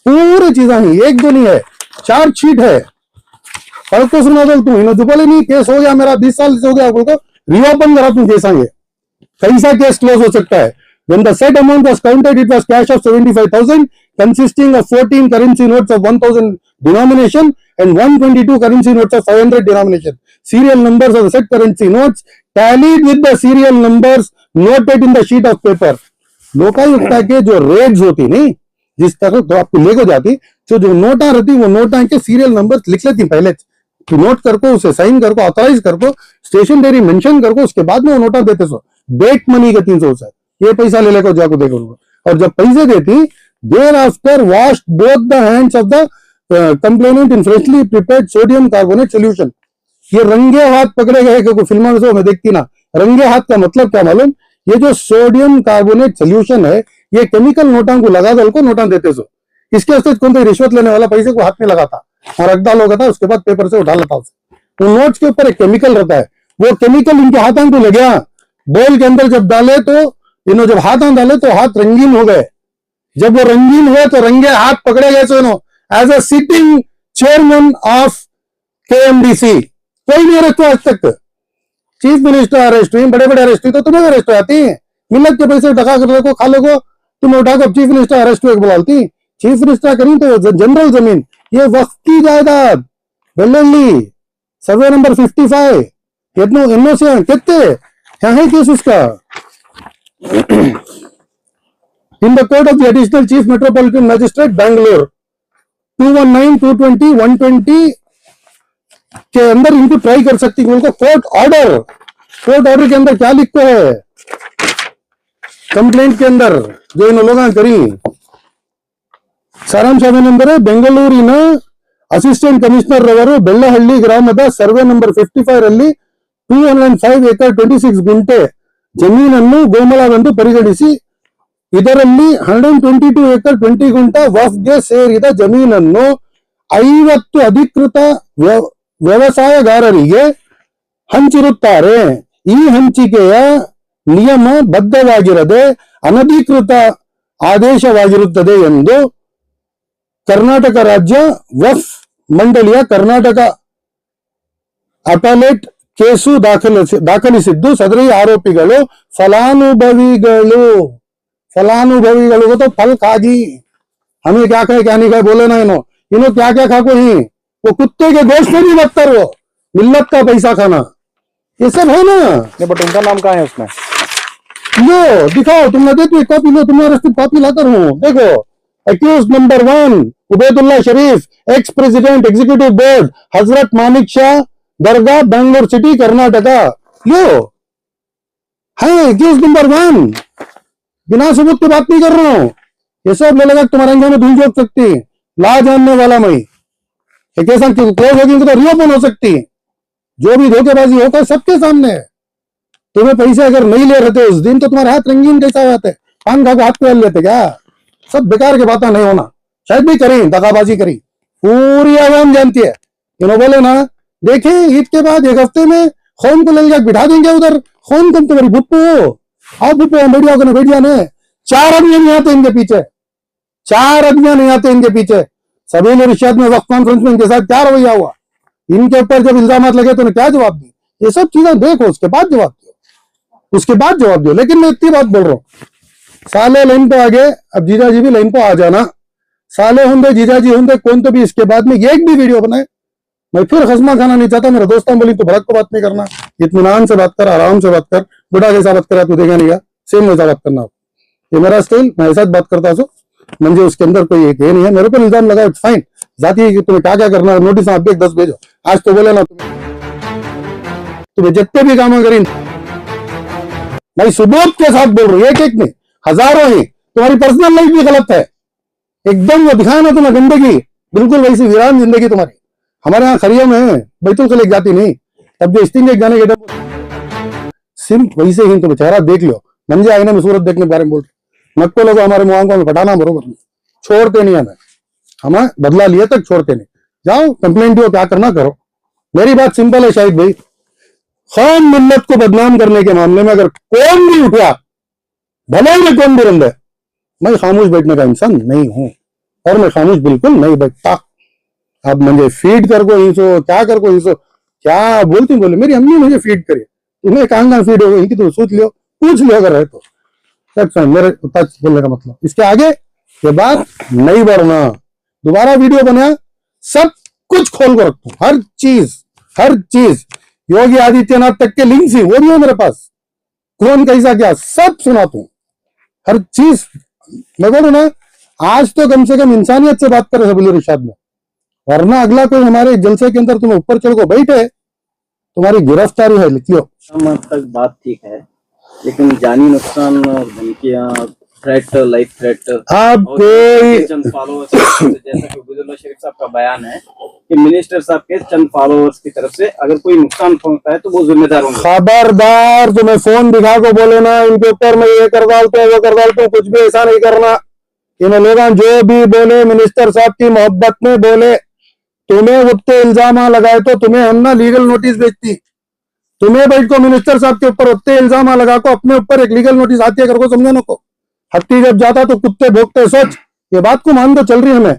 पूरी चीजें ही, एक दो नहीं है, चार्जशीट है। कल को सुना दो तुम जो बोले नहीं केस हो गया मेरा 20 साल से हो गया, बोल को रिओपन करा तुम केस आएंगे, कैसा केस क्लोज हो सकता है। When the said amount was counted, it was cash of 75,000 consisting of 14 currency notes of 1,000 denomination and 122 currency notes of 500 denomination. Serial numbers of the said currency notes tallied with the serial numbers noted in the sheet of paper. Lokayukta के जो रेट्स होती नहीं, जिस तरह तो आपको लेको जाती, जो नोटा रहती वो नोटा के सीरियल नंबर लिख लेती पहले, कि नोट करको उसे साइन करको ऑथराइज करको स्टेशनरी मेंशन करको, उसके बाद में वो नोटा देते सो बेट मनी के 300 से ये पैसा ले लेकर जाको देखो। और जब पैसे देती there after wash both the hands of the complainant in freshly prepared sodium carbonate solution. ये रंगे हाथ पकड़े गए, क्योंकि फिल्मों में मैं देखती ना, रंगे हाथ का मतलब क्या मालूम, ये जो सोडियम कार्बोनेट सोल्यूशन है ये केमिकल नोटा को लगा दल को नोटा देते सो, इसके वास्ते कौन तो रिश्वत लेने वाला पैसे को हाथ में लगाता और रख डाल होगा था, उसके बाद पेपर से उठा लेता उसे। उन नोट्स के ऊपर एक केमिकल रहता है, वो केमिकल इनके हाथों को लग गया, बोल के अंदर जब डाले तो इन्हों जब हाथ डाले तो हाथ रंगीन हो गए, जब वो रंगीन हुए तो रंगे हाथ पकड़े गए so as a sitting chairman of KMDC। कोई नहीं अरेस्ट हुआ आज तक, चीफ मिनिस्टर अरेस्ट हुई, बड़े बड़े अरेस्ट हुई, तो तुम्हें अरेस्ट हो जाती है, मिलत के पैसे ढका कर को खा लो, तुम उठाकर चीफ मिनिस्टर अरेस्ट हुए बोलती। चीफ मिनिस्टर करी तो जनरल जमीन, ये वक्त की जायदाद वेल्ली सर्वे नंबर 55 एनओसी कितने है केस उसका। In the court of the additional chief metropolitan magistrate Bangalore 219, 220, 120 के अंदर इनको ट्राई कर सकती है। उनको कोर्ट ऑर्डर के अंदर क्या लिखते है कंप्लेंट के अंदर जो इन लोगों ने करी, ಸಾರಾಂಶ ಏನೆಂದರೆ ಬೆಂಗಳೂರಿನ ಅಸಿಸ್ಟೆಂಟ್ ಕಮಿಷನರ್ ರವರು ಬೆಳ್ಳಹಳ್ಳಿ ಗ್ರಾಮದ ಸರ್ವೆ ನಂಬರ್ 55 ರಲ್ಲಿ 205 ಎಕರ್ 26 ಗುಂಟೆ ಜಮೀನನ್ನು ಗೋಮಲವೆಂದು ಪರಿಗಣಿಸಿ ಇದರಲ್ಲಿ 122 ಎಕರ್ 20 ಗುಂಟ ವಫ್ಗೆ ಸೇರಿದ ಜಮೀನನ್ನು 50 ಅಧಿಕೃತ ವ್ಯವಸಾಯಗಾರರಿಗೆ ಹಂಚಿರುತ್ತಾರೆ। ಈ ಹಂಚಿಕೆಯ ನಿಯಮ ಬದ್ಧವಾಗಿರದೆ ಅನಧಿಕೃತ ಆದೇಶವಾಗಿರುತ್ತದೆ ಎಂದು ಕರ್ನಾಟಕ ರಾಜ್ಯ ವಫ್ ಮಂಡಳಿಯ ಕರ್ನಾಟಕ ಅಪಲೇಟ್ ಕೇಸು ದಾಖಲಿಸಿದ್ದು ಸದರಿ ಆರೋಪಿಗಳು फलानुभविಗಳು तो फल खागी, हमें क्या कहे क्या नहीं कहे बोले ना, इन्हों क्या क्या खाको ही, वो कुत्ते के गोश्त में भी बदतर, वो मिल्लत का पैसा खाना, ये सब है ना। बट उनका नाम कहाँ है उसमें? लो दिखाओ, तुमने देखो कॉपी लो, तुम्हारे रस्ते कॉपी लाकर हूँ, देखो एक्यूज नंबर 1 उबैदुल्ला शरीफ, एक्स प्रेसिडेंट एग्जीक्यूटिव बोर्ड, हजरत मानिक शाह दरगाह, बैंगलोर सिटी, कर्नाटका। लो है एक्यूज नंबर 1, बिना सबूत की बात नहीं कर रहा हूं, ये सब ले लगा तुम्हारे अंगों में धूल झोंक सकती, ला जानने वाला मैं, एक ऐसा क्लोज होगी तो रिओपन हो सकती, जो भी धोखेबाजी होता है सबके सामने। तुम्हें पैसे अगर नहीं ले रहे थे उस दिन तो तुम्हारे हाथ रंगीन कैसा जाते, पान खा को हाथ पे लेते क्या? सब बेकार की बातें नहीं होना, शायद भी करी दगाबाजी करी, पूरी आवाम जानती है। इन्होंने बोले ना, देखें ईद के बाद एक हफ्ते में खून को ले बिठा देंगे उधर, खून तुम तुम्हारी भुप्पू हो, आओ भुप्पू बैठिया को बैठिया ने, 4 आदमी नहीं आते इनके पीछे, 4 आदमी नहीं आते इनके पीछे। सभी ने रिश्वत में वक्त कॉन्फ्रेंस में इनके साथ क्या रवैया हुआ, इनके ऊपर जब इल्जाम लगे तो क्या जवाब दी, ये सब चीजें देखो उसके बाद जवाब दो। लेकिन मैं इतनी बात बोल रहा हूं, साले लाइन पे आ गए, अब जीजाजी भी लाइन पे आ जाना, साले होंगे जीजाजी होंगे कौन तो भी इसके बाद में एक भी वीडियो बनाए, मैं फिर खसमा खाना नहीं चाहता। मेरा दोस्तों बोली तो भड़क को बात नहीं करना, इत्मीनान से बात कर, आराम से बात कर, बुढ़ा जैसा बात करा तू देखा नहीं गया, सेम वैसा बात करना, ये मेरा स्टाइल, मैं ऐसा बात करता हूँ। मुझे उसके अंदर कोई एक नहीं है, मेरे पर इल्जाम लगा इट्स फाइन, जाती है तुम्हें क्या क्या करना है, नोटिस आप 10 भेजो, आज तो बोले ना तुम्हें जितने भी काम करें भाई सबूत के साथ बोल रहा हूँ, एक नहीं हजारों ही, तुम्हारी पर्सनल लाइफ भी गलत है एकदम, वो दिखाना तुम्हें गंदगी बिल्कुल वैसी वीरान जिंदगी तुम्हारी। हमारे यहाँ खरिया में बैतुल से लेके जाती नहीं, तब जो स्टिंग एक जाने के सिर्फ वैसे ही तुम्हें चेहरा देख लो, मंजे आईने में सूरत देखने के बारे में बोल रहे, नक्को लोगों हमारे मुआंकों में घटाना बरोबर नहीं, छोड़ते नहीं हमें बदला लिए तक छोड़ते नहीं, जाओ कंप्लेंट हो क्या करना करो। मेरी बात सिंपल है शाहिद भाई, खान मिल्लत को बदनाम करने के मामले में अगर कौन भी उठा भले ही मैं कौन भी रंग है, मैं खामोश बैठने का इंसान नहीं हूं और मैं खामोश बिल्कुल नहीं बैठता। अब मुझे फीड कर को हिंसो, क्या कर को हिंसो, क्या बोलती बोले, मेरी अम्मी मुझे फीड करे, तुम्हें कहाँ फीड हो गई कि तुम सोच लियो, पूछ लियो अगर है तो। मेरे टच बोलने का मतलब, इसके आगे ये बात नहीं बढ़ना। दोबारा वीडियो बना, सब कुछ खोल कर रखू, हर चीज योगी आदित्यनाथ तक के लिंक ही वो भी है मेरे पास, कौन कैसा क्या सब सुनाता हूं, हर चीज। मैं बोलू ना, आज तो कम से कम इंसानियत से बात करे सबुल इरशाद में, वरना अगला कोई हमारे जलसे के अंदर तुम्हें ऊपर चढ़ को बैठे, तुम्हारी गिरफ्तारी है, लिख लो। हद तक बात ठीक है, लेकिन जानी नुकसान, धमकियां, थ्रेट, लाइफ थ्रेट, आप कोई चंद फॉलोअर्स, जैसा कि उबैदुल्ला शरीफ साहब का बयान है कि मिनिस्टर साहब के चंद फॉलोअर्स की तरफ से अगर कोई नुकसान पहुंचता है तो वो जिम्मेदार होंगे। खबरदार, तुम्हें फोन दिखा को बोले ना इनके ऊपर मैं ये कर डालते हैं वो कर डालते हूँ, कुछ भी ऐसा नहीं करना। इन लोग जो भी बोले मिनिस्टर साहब की मोहब्बत में बोले, तुम्हें उतने इल्जाम लगाए तो तुम्हें हम ना लीगल नोटिस भेजती, तुम्हें बैठ को मिनिस्टर साहब के ऊपर उतने इल्जाम लगा को अपने ऊपर एक लीगल नोटिस आती है, को समझो को हत्ती जब जाता तो कुत्ते भोगते, सोच ये बात को मान दो, चल रही हमें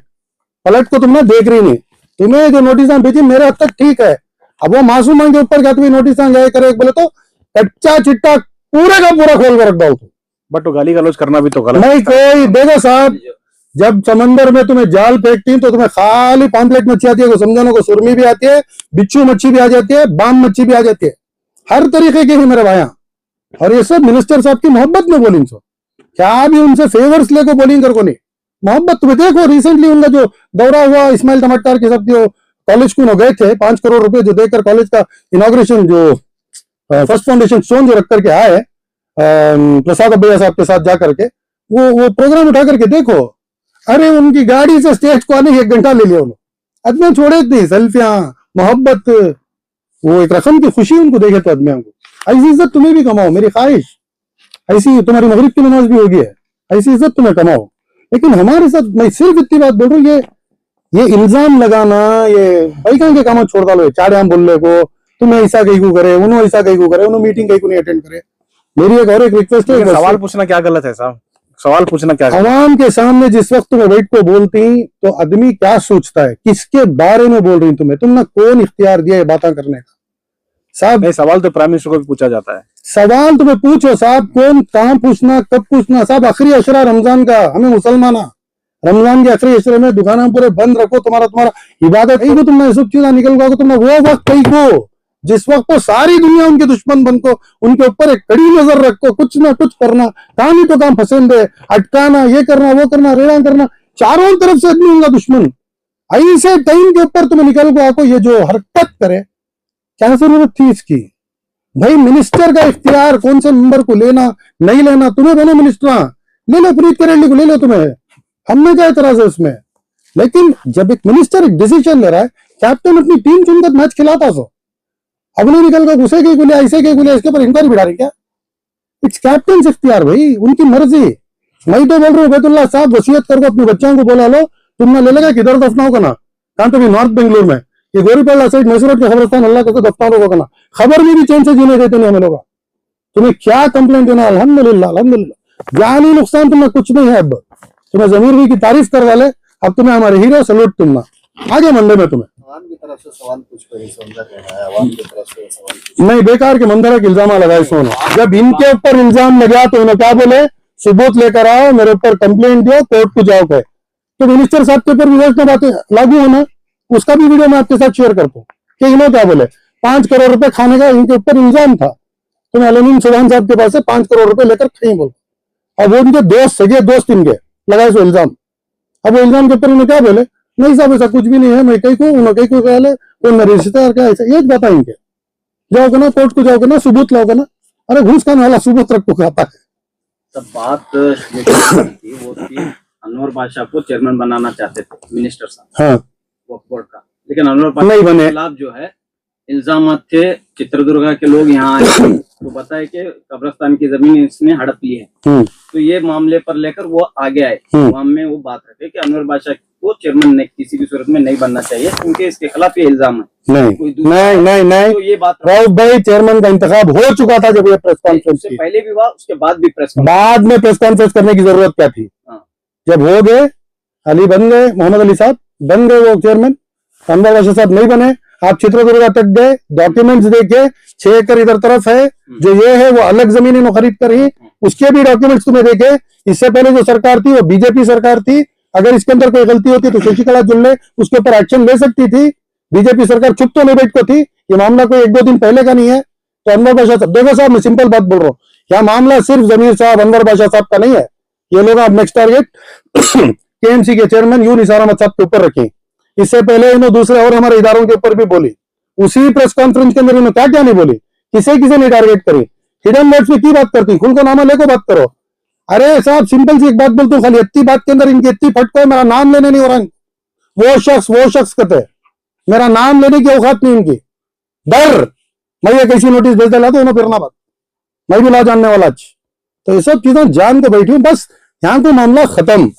पलट को तुमने देख रही नहीं, तुम्हें जो नोटिस भेजी मेरे हद तक ठीक है। अब वो मासूम के ऊपर क्या तुम्हें नोटिस गए करे बोले तो कच्चा चिट्टा पूरे का पूरा खोल कर रख दो, बट वो गाली गलौज करना भी तो गलत नहीं कोई। देखो साहब, जब समंदर में तुम्हें जाल फेंकती तो तुम्हें खाली पॉम्पलेट मच्छी आती है, समझाने को सुरमी भी आती है, बिच्छू मच्छी भी आ जाती है, बाम मच्छी भी आ जाती है, हर तरीके की है मेरे भाया। और ये सब मिनिस्टर साहब की मोहब्बत में बोली, क्या भी उनसे फेवर्स लेको बोलिंग कर को नहीं, मोहब्बत। तुम्हें देखो रिसेंटली उनका जो दौरा हुआ इस्माइल टमाटर के सब जो कॉलेज को गए थे, 5 करोड़ रुपए जो देकर कॉलेज का इनॉग्रेशन जो फर्स्ट फाउंडेशन स्टोन जो रख करके आए प्रसाद अब्बैया साहब के साथ जाकर के, वो प्रोग्राम उठा करके देखो, अरे उनकी गाड़ी से स्टेज को आने 1 घंटा ले लिया उन्होंने, आदमी छोड़े थी सेल्फियां, मोहब्बत, वो एक रकम की खुशी उनको देखे तो आदमियों को। ऐसी इज्जत तुम्हें भी कमाओ, मेरी ख्वाहिश ऐसी, तुम्हारी मगरिब की नमाज भी होगी है, ऐसी इज्जत तुम्हें कमाओ। लेकिन हमारे साथ मैं सिर्फ इतनी बात बोल रहा हूँ, ये इल्जाम लगाना, ये भाई कहाँ के काम छोड़ डालो, चार आम बोलने को, तुम्हें ऐसा कहीं को करे, उन्होंने ऐसा कहीं को करे, उन्होंने मीटिंग कहीं को नहीं अटेंड करे। मेरी एक और एक रिक्वेस्ट है, सवाल पूछना क्या गलत है साहब, सवाल पूछना क्या गलत? आवाम के सामने जिस वक्त तुम्हें बैठ को बोलती तो आदमी क्या सोचता है, किसके बारे में बोल रही तुम्हें, तुमने कौन इख्तियार दिया ये बातें करने का साहब? नहीं, सवाल तो प्राइम मिनिस्टर को भी पूछा जाता है। सवाल तुम्हें पूछो साहब, कौन कहां पूछना कब पूछना साहब। आखिरी अशरा रमजान का, हमें मुसलमान रमजान के आखिरी अशरे में दुकान पूरे बंद रखो, तुम्हारा इबादत कहीं को तुमने सब चीजें निकल गया, तुमने वो वक्त कहीं को जिस वक्त तो सारी दुनिया उनके दुश्मन बन को, उनके ऊपर एक कड़ी नजर रखो, कुछ ना कुछ करना, काम ही तो काम फसेंद है, अटकाना, ये करना वो करना, रेड़ा करना, चारों तरफ से आदमी उनका दुश्मन। ऐसे टाइम के ऊपर तुम्हें निकल को आको ये जो हरकत करे, क्या जरूरत थी इसकी? भाई मिनिस्टर का इख्तियार कौन से मेंबर को लेना नहीं लेना, तुम्हें बनो मिनिस्टर, ले लो, प्रीत करेंगे को ले लो, तुम्हें हमने क्या एतराज है उसमें। लेकिन जब एक मिनिस्टर एक डिसीजन ले रहा है, कैप्टन अपनी टीम चुनकर मैच खिलाता सो, अब नहीं निकल कर घुसे के गुलिया ऐसे के गुलिया, इसके ऊपर इंक्वायरी बिठा रही क्या? इट्स कैप्टन इख्तियार भाई, उनकी मर्जी। मैं तो बोल रहा हूँ उबैदुल्ला साहब वसीयत करके अपने बच्चों को बोला लो, तुमने ले लेगा किधर दफनाओ का ना, कहां तो भी नॉर्थ बेंगलुरु में ये गोरीपाड़ा साइड मैसूरत के खबरस्तान अल्लाह को दफ्तारों को ना, खबर में भी चैन से जीने देते नहीं हमें लोग। तुम्हें क्या कंप्लेंट देना? अल्हम्दुलिल्लाह अल्हम्दुलिल्लाह, जानी नुकसान तुम्हें कुछ नहीं है। अब तुम्हें जमीर भी की तारीफ करवा ले, अब तुम्हें हमारे हीरो सलूट, तुम आगे मंडे में तुम्हें आवाम की तरफ से सवाल कुछ करी समझा कहना है, आवाम की तरफ से सवाल नहीं, बेकार के मंदरा के इल्जाम लगाए सोनो। जब इनके ऊपर इल्जाम लगा तो इन्हें क्या बोले, सबूत लेकर आओ, मेरे ऊपर कंप्लेंट दो, कोर्ट को जाओ कहे। तो मिनिस्टर साहब के ऊपर विवेचना बातें लागू होना, उसका भी वीडियो मैं आपके साथ शेयर करता हूँ कि इन्होंने क्या बोले, 5 करोड़ रुपए खाने का इनके ऊपर इल्जाम था, तो मैं अलमीन सुभान साहब के पास से 5 करोड़ रुपए लेकर खाई बोल, अब वो उनके दोस्त सगे दोस्त इनके लगाए सो इल्जाम। अब वो इल्जाम के ऊपर उन्हें क्या बोले, नहीं साहब ऐसा कुछ भी नहीं है, मैं कहीं को उन्हें कहीं को कह ले, तो मेरे रिश्तेदार क्या ऐसा, ये बता इनके जाओगे ना कोर्ट को, जाओगे ना सबूत लाओगे ना, अरे घूस खाने वाला सबूत रख को खाता है। तब बात थी वो थी अनवर बादशाह को चेयरमैन बनाना चाहते थे मिनिस्टर साहब, हाँ वक्फ बोर्ड का, लेकिन अनवर नहीं बादशाह बने। के खिलाफ जो है इल्जाम थे, चित्रदुर्गा के लोग यहाँ आए, आपको पता है कि कब्रिस्तान की जमीन इसने हड़प ली है, तो ये मामले पर लेकर वो आगे आए, वहां में वो बात रखे कि अनवर बादशाह को चेयरमैन ने किसी भी सूरत में नहीं बनना चाहिए क्योंकि इसके खिलाफ ये इल्जाम है। नहीं नहीं नहीं नहीं, तो ये बात राउफ भाई चेयरमैन का इंतखाब हो चुका था जब ये प्रेस कॉन्फ्रेंस उससे की, पहले भी हुआ, उसके बाद भी प्रेस बाद में प्रेस कॉन्फ्रेंस करने की जरूरत क्या थी? जब हो गए, अली बन गए, मोहम्मद अली साहब बन गए वो चेयरमैन, अनवर बादशाह साहब नहीं बने, आप चित्रदुर्गा तक गए, डॉक्यूमेंट्स देखे, 6 एकड़ इधर तरफ है, जो ये है वो अलग जमीन इन्होंने खरीद कर ही, उसके भी डॉक्यूमेंट्स तुम्हें देखे। इससे पहले जो सरकार थी वो बीजेपी सरकार थी, अगर इसके अंदर कोई गलती होती तो शशिकला जुल्ले उसके ऊपर एक्शन ले सकती थी। बीजेपी सरकार चुप तो नहीं बैठ को थी, ये मामला कोई 1-2 दिन पहले का नहीं है। तो अनवर बादशाह साहब, देखो साहब मैं सिंपल बात बोल रहा हूँ, यहाँ मामला सिर्फ जमीर साहब अनवर बादशाह साहब का नहीं है, ये लोग आप नेक्स्ट टारगेट केएमसी के चेयरमैन यू निसार अहमद साहब के ऊपर रखें। इससे पहले इन्होंने दूसरे और हमारे इदारों के ऊपर भी बोली, उसी प्रेस कॉन्फ्रेंस के अंदर इन्होंने क्या क्या नहीं बोली, किसे किसे नहीं टारगेट करी, हिडन वर्ड्स में की बात करती, खुल को नामा लेको बात करो। अरे साहब सिंपल सी एक बात बोलता हूँ, खाली इतनी बात के अंदर इनकी इतनी फटको है, मेरा नाम लेने नहीं हो रहा, वो शख्स कहते हैं, मेरा नाम लेने की औकात नहीं इनकी, डर मैं ये कैसी नोटिस भेज दिला तो फिर ना बात, मैं भी ला जानने वाला आज। तो ये सब चीजें जान के बैठी हूँ, बस यहाँ को मामला खत्म।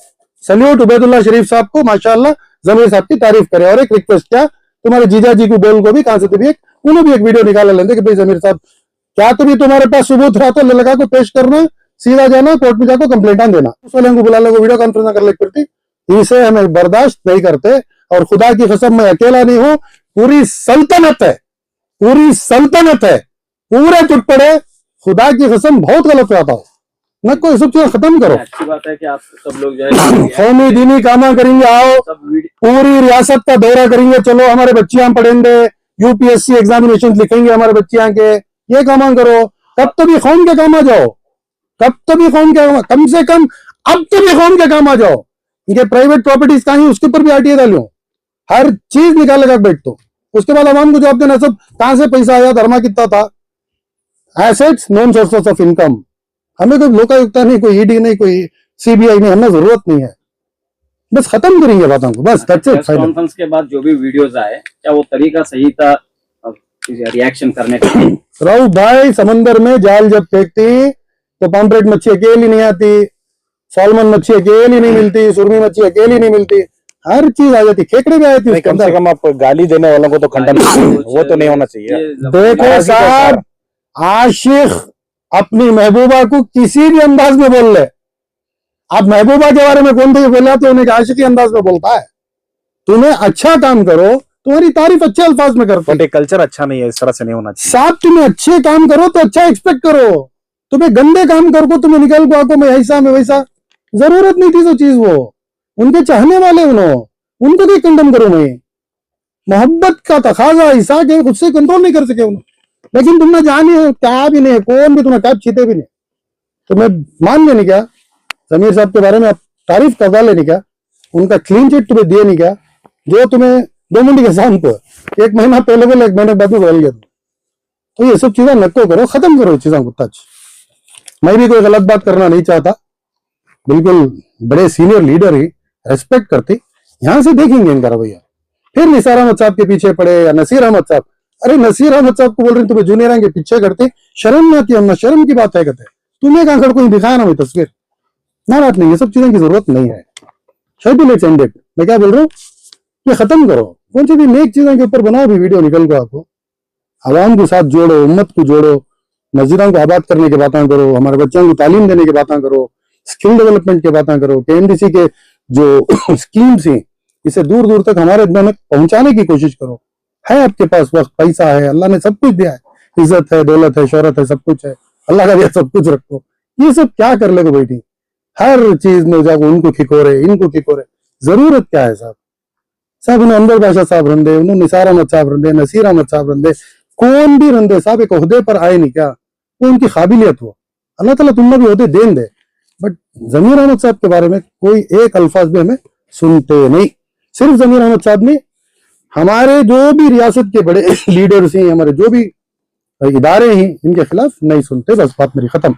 सल्यूट उबैदुल्ला शरीफ साहब को, माशाअल्लाह जमीर साहब की तारीफ करे। और एक रिक्वेस्ट क्या, तुम्हारे जीजा जी को बोल को भी कहां से भी उन्हें भी एक वीडियो निकाला लेंगे कि भाई जमीर साहब क्या तो भी तुम्हारे पास सबूत रहा तो लगा को पेश करना, सीधा जाना कोर्ट में जाकर कंप्लेंट देना, उस वाले को बुला लो, वीडियो कॉन्फ्रेंस कर ले करती, इसे हमें बर्दाश्त नहीं करते। और खुदा की कसम मैं अकेला नहीं हूं, पूरी सल्तनत है, पूरी सल्तनत है, पूरे टूट पड़े, खुदा की कसम बहुत गलत आता है न, कोई सब चीजें खत्म करो। अच्छी बात है कि आप सब लोग जो है कौमी दीनी कामा करेंगे, आओ पूरी रियासत का दौरा करेंगे, चलो हमारे बच्चे यहाँ पढ़ेंगे, यूपीएससी एग्जामिनेशन लिखेंगे हमारे बच्चे यहाँ के, ये कामा करो, तब तो भी कौम के काम आ जाओ, तब तो भी कौम के कम से कम अब तो भी कौम के काम आ जाओ। इनके प्राइवेट प्रॉपर्टीज कहाँ है उसके ऊपर भी आरटीआई डालो, हर चीज निकाल लगा बैठ दो, उसके बाद आवाम को जवाब देना सब कहां से पैसा आया, धर्मा कितना था, assets non sources of income. हमें कोई लोकायुक्त नहीं, कोई ईडी नहीं, कोई सीबीआई नहीं, हमें जरूरत नहीं है, बस खत्म करेंगे बातों को, बस दैट्स इट। कॉन्फ्रेंस के बाद जो भी वीडियोस आए, क्या वो तरीका सही था रिएक्शन करने का? राउफ भाई समंदर में जाल जब फेंकती तो पॉम्फ्रेट मच्छी अकेली नहीं आती, सॉल्मन मच्छी अकेली नहीं मिलती, सुरमी मच्छी अकेली नहीं मिलती, हर चीज आ जाती, खेकड़े भी आए थे। कम से कम आप गाली देने वालों को तो खंडन, वो तो नहीं होना चाहिए। देखो साहब, आशिक अपनी महबूबा को किसी भी अंदाज में बोल ले, आप महबूबा के बारे में कौन थे बोला तो उन्हें आशिकी अंदाज में बोलता है, तुम्हें अच्छा काम करो, तुम्हारी तारीफ अच्छे अल्फाज में करते हैं। कल्चर अच्छा नहीं है, इस तरह से नहीं होना चाहिए। साहब तुम्हें अच्छे काम करो तो अच्छा एक्सपेक्ट करो, तुम्हें गंदे काम करो तुम्हें निकल को आको मैं ऐसा मैं वैसा, जरूरत नहीं थी वो चीज, वो उनके चाहने वाले उनको भी कंडम करो, मैं मोहब्बत का तकाजा ऐसा कि खुद से कंट्रोल नहीं कर सके उन्होंने, लेकिन तुमने जाने क्या भी नहीं, कौन भी तुम्हें टैप छीते भी नहीं, तुम्हें मान लेने क्या जमीर साहब के बारे में आप तारीफ करवा लेने क्या, उनका क्लीन चिट तुम्हें दिए नहीं क्या, जो तुम्हें 2 मिनट के शाम को 1 महीना पहले बोले 1 महीने बाद में बदल गया। तो ये सब चीजें नको करो, खत्म करो चीजों को टच। मैं भी कोई गलत बात करना नहीं चाहता, बिल्कुल बड़े सीनियर लीडर ही रेस्पेक्ट करती, यहां से देखेंगे इनका रवैया। फिर निसार अहमद साहब के पीछे पड़े या नसीर अहमद साहब, अरे नसीर अहमद साहब को बोल रहे तुम्हें जूनियर के पीछे करते, शर्म ना आती, शर्म की बात है कहते, तुम्हें कहां कर कोई दिखाया ना हुई तस्वीर, ना बात नहीं, ये सब चीजों की जरूरत नहीं है। मैं क्या बोल रहा हूँ, ये खत्म करो, कौन सी भी नेक चीजों के ऊपर बनाओ भी वीडियो निकल को, आपको आवाम के साथ जोड़ो, उम्मत को जोड़ो, मस्जिदों को आबाद करने की बातें करो, हमारे बच्चों को तालीम देने की बातें करो, स्किल डेवलपमेंट की बातें करो, केएमडीसी के जो स्कीम्स हैं इसे दूर दूर तक हमारे तक पहुंचाने की कोशिश करो। है आपके पास वक्त, पैसा है, अल्लाह ने सब कुछ दिया है, इज्जत है, दौलत है, शोहरत है, सब कुछ है, अल्लाह का दिया सब कुछ रखो, ये सब क्या कर लेगो बेटी, हर चीज में जाकर उनको खिकोरे इनको खिकोरे, जरूरत क्या है साहब? साहब उन्हें अनवर बादशाह साहब रंदे, उन्हें निसार अहमद साहब रंदे, नसीर अहमद साहब रंदे, कौन भी रंदे साहब एक ओहदे पर आए नहीं क्या, वो उनकी काबिलियत हो, अल्लाह ताला तुमने भी ओहदे देन दे, बट जमीर अहमद साहब के बारे में कोई एक अल्फाज भी हमें सुनते नहीं। सिर्फ जमीर अहमद साहब ने, हमारे जो भी रियासत के बड़े लीडर्स हैं, हमारे जो भी इदारे हैं, इनके खिलाफ नहीं सुनते, बस बात मेरी खत्म।